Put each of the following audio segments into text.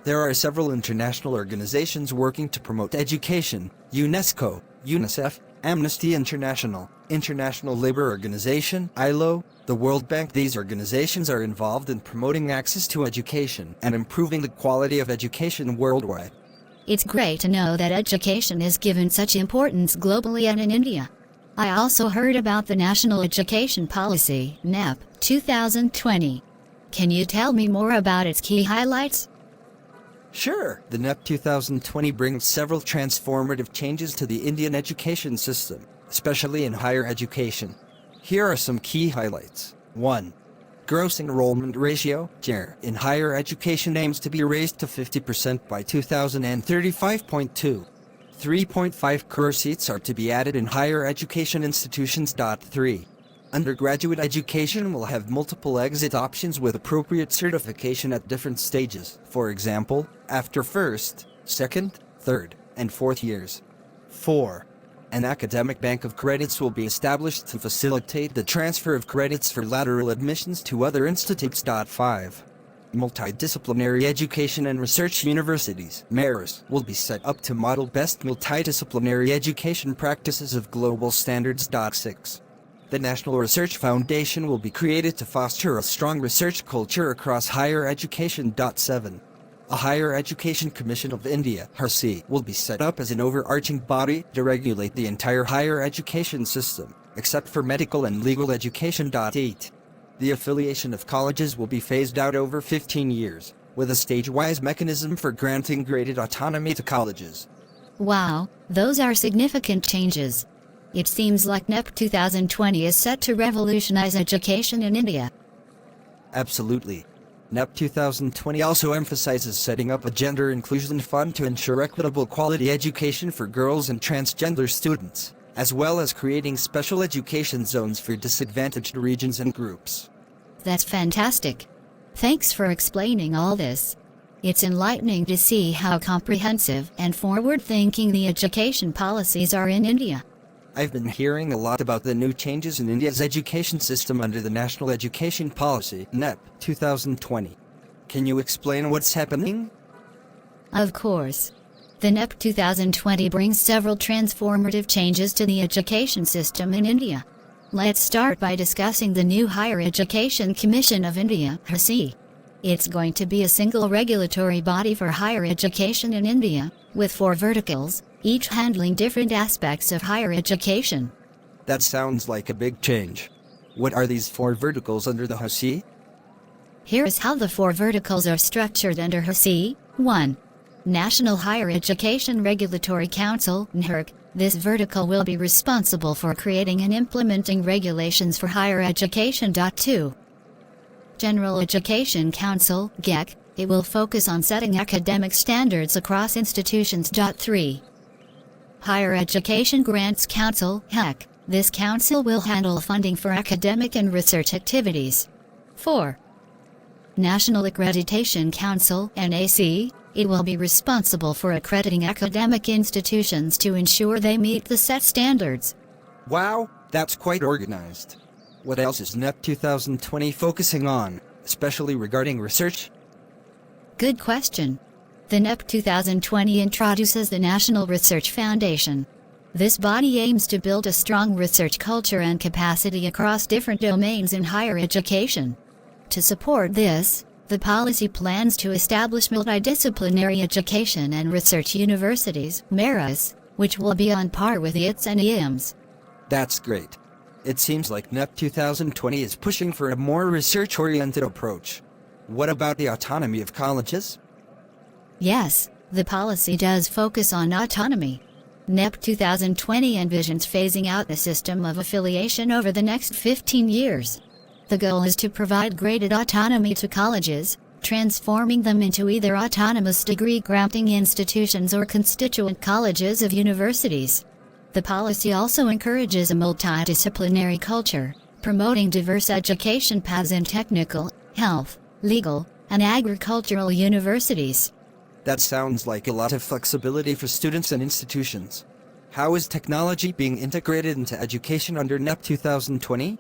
There are several international organizations working to promote education: UNESCO, UNICEF, Amnesty International, International Labour Organization, ILO, the World Bank. These organizations are involved in promoting access to education and improving the quality of education worldwide. It's great to know that education is given such importance globally and in India. I also heard about the National Education Policy, NEP, 2020. Can you tell me more about its key highlights? Sure, the NEP 2020 brings several transformative changes to the Indian education system, especially in higher education. Here are some key highlights. 1. Gross enrollment ratio, GER, in higher education aims to be raised to 50% by 2035.2. 3.5 crore seats are to be added in higher education institutions. 3. Undergraduate education will have multiple exit options with appropriate certification at different stages, for example, after first, second, third, and fourth years. 4. An academic bank of credits will be established to facilitate the transfer of credits for lateral admissions to other institutes. 5. Multidisciplinary education and research universities, MARUS, will be set up to model best multidisciplinary education practices of global standards. 6. The National Research Foundation will be created to foster a strong research culture across higher education. 7. A Higher Education Commission of India (HRC) will be set up as an overarching body to regulate the entire higher education system, except for medical and legal education. 8. The affiliation of colleges will be phased out over 15 years, with a stage-wise mechanism for granting graded autonomy to colleges. Wow, those are significant changes. It seems like NEP 2020 is set to revolutionize education in India. Absolutely. NEP 2020 also emphasizes setting up a gender inclusion fund to ensure equitable quality education for girls and transgender students, as well as creating special education zones for disadvantaged regions and groups. That's fantastic. Thanks for explaining all this. It's enlightening to see how comprehensive and forward-thinking the education policies are in India. I've been hearing a lot about the new changes in India's education system under the National Education Policy, NEP 2020. Can you explain what's happening? Of course. The NEP 2020 brings several transformative changes to the education system in India. Let's start by discussing the new Higher Education Commission of India, HRC. It's going to be a single regulatory body for higher education in India, with 4 verticals, each handling different aspects of higher education. That sounds like a big change. What are these 4 verticals under the HRC? Here is how the 4 verticals are structured under HRC. 1. National Higher Education Regulatory Council, NHERC. This vertical will be responsible for creating and implementing regulations for higher education. 2. General Education Council, GEC. It will focus on setting academic standards across institutions. 3. Higher Education Grants Council, HEC. This council will handle funding for academic and research activities. 4. National Accreditation Council, NAC. It will be responsible for accrediting academic institutions to ensure they meet the set standards. Wow, that's quite organized. What else is NEP 2020 focusing on, especially regarding research? Good question. The NEP 2020 introduces the National Research Foundation. This body aims to build a strong research culture and capacity across different domains in higher education. To support this, the policy plans to establish multidisciplinary education and research universities, MARUS, which will be on par with IITs and IIMs. That's great. It seems like NEP 2020 is pushing for a more research-oriented approach. What about the autonomy of colleges? Yes, the policy does focus on autonomy. NEP 2020 envisions phasing out the system of affiliation over the next 15 years. The goal is to provide graded autonomy to colleges, transforming them into either autonomous degree-granting institutions or constituent colleges of universities. The policy also encourages a multidisciplinary culture, promoting diverse education paths in technical, health, legal, and agricultural universities. That sounds like a lot of flexibility for students and institutions. How is technology being integrated into education under NEP 2020?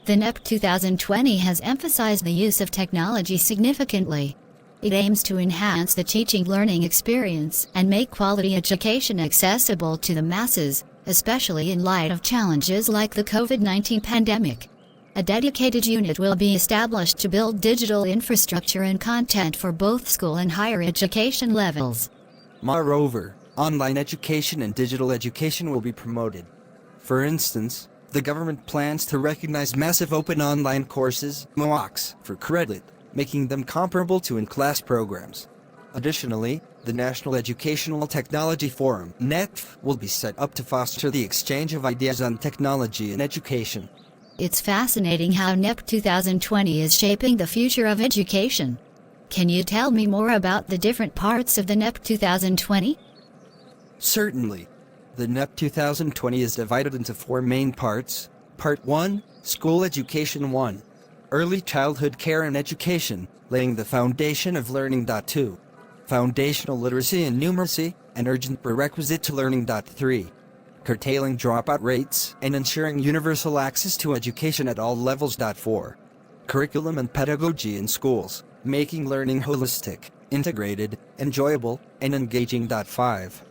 The NEP 2020 has emphasized the use of technology significantly. It aims to enhance the teaching learning experience and make quality education accessible to the masses, especially in light of challenges like the COVID-19 pandemic. A dedicated unit will be established to build digital infrastructure and content for both school and higher education levels. Moreover, online education and digital education will be promoted. For instance, the government plans to recognize massive open online courses, MOOCs, for credit, making them comparable to in-class programs. Additionally, the National Educational Technology Forum, NETF, will be set up to foster the exchange of ideas on technology in education. It's fascinating how NEP 2020 is shaping the future of education. Can you tell me more about the different parts of the NEP 2020? Certainly. The NEP 2020 is divided into 4 main parts. Part 1, School Education 1. Early Childhood Care and Education, laying the foundation of learning. 2. Foundational Literacy and Numeracy, an urgent prerequisite to learning. 3. Curtailing dropout rates and ensuring universal access to education at all levels. 4. Curriculum and Pedagogy in Schools, making learning holistic, integrated, enjoyable, and engaging. 5.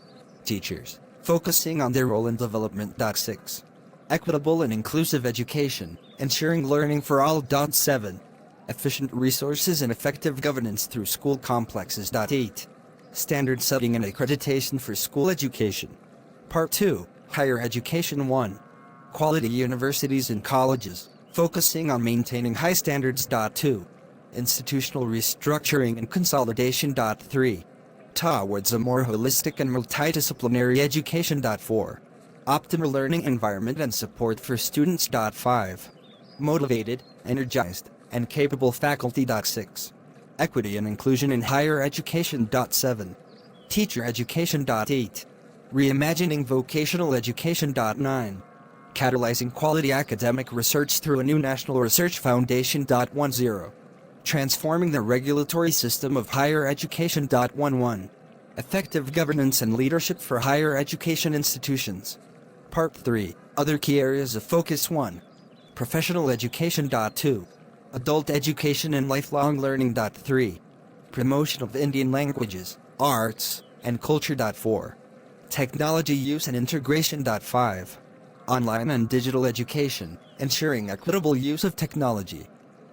Teachers, focusing on their role in development. 6. Equitable and inclusive education, ensuring learning for all. 7. Efficient resources and effective governance through school complexes. 8. Standard setting and accreditation for school education. Part 2, Higher Education 1. Quality universities and colleges, focusing on maintaining high standards. 2. Institutional restructuring and consolidation. 3. Towards a more holistic and multidisciplinary education. 4. Optimal learning environment and support for students. 5. Motivated, energized, and capable faculty. 6. Equity and inclusion in higher education. 7. Teacher education. 8. Reimagining vocational education. 9. Catalyzing quality academic research through a new National Research Foundation. 10. Transforming the regulatory system of higher education. 11. Effective governance and leadership for higher education institutions. Part 3, Other Key Areas of Focus. 1. Professional Education. 2. Adult Education and Lifelong Learning. 3. Promotion of Indian Languages, Arts, and Culture. 4. Technology Use and Integration. 5. Online and Digital Education, ensuring equitable use of technology.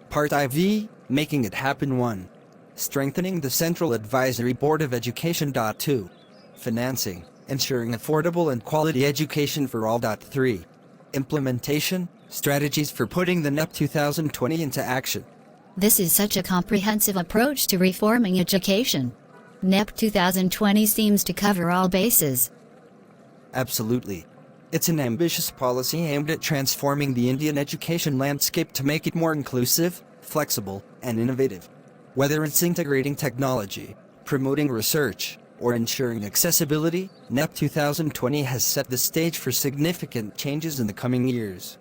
Part IV, Making It Happen. 1. Strengthening the Central Advisory Board of Education. 2. Financing, ensuring affordable and quality education for all. 3. Implementation, strategies for putting the NEP 2020 into action. This is such a comprehensive approach to reforming education. NEP 2020 seems to cover all bases. Absolutely. It's an ambitious policy aimed at transforming the Indian education landscape to make it more inclusive, flexible, and innovative. Whether it's integrating technology, promoting research, or ensuring accessibility, NEP 2020 has set the stage for significant changes in the coming years.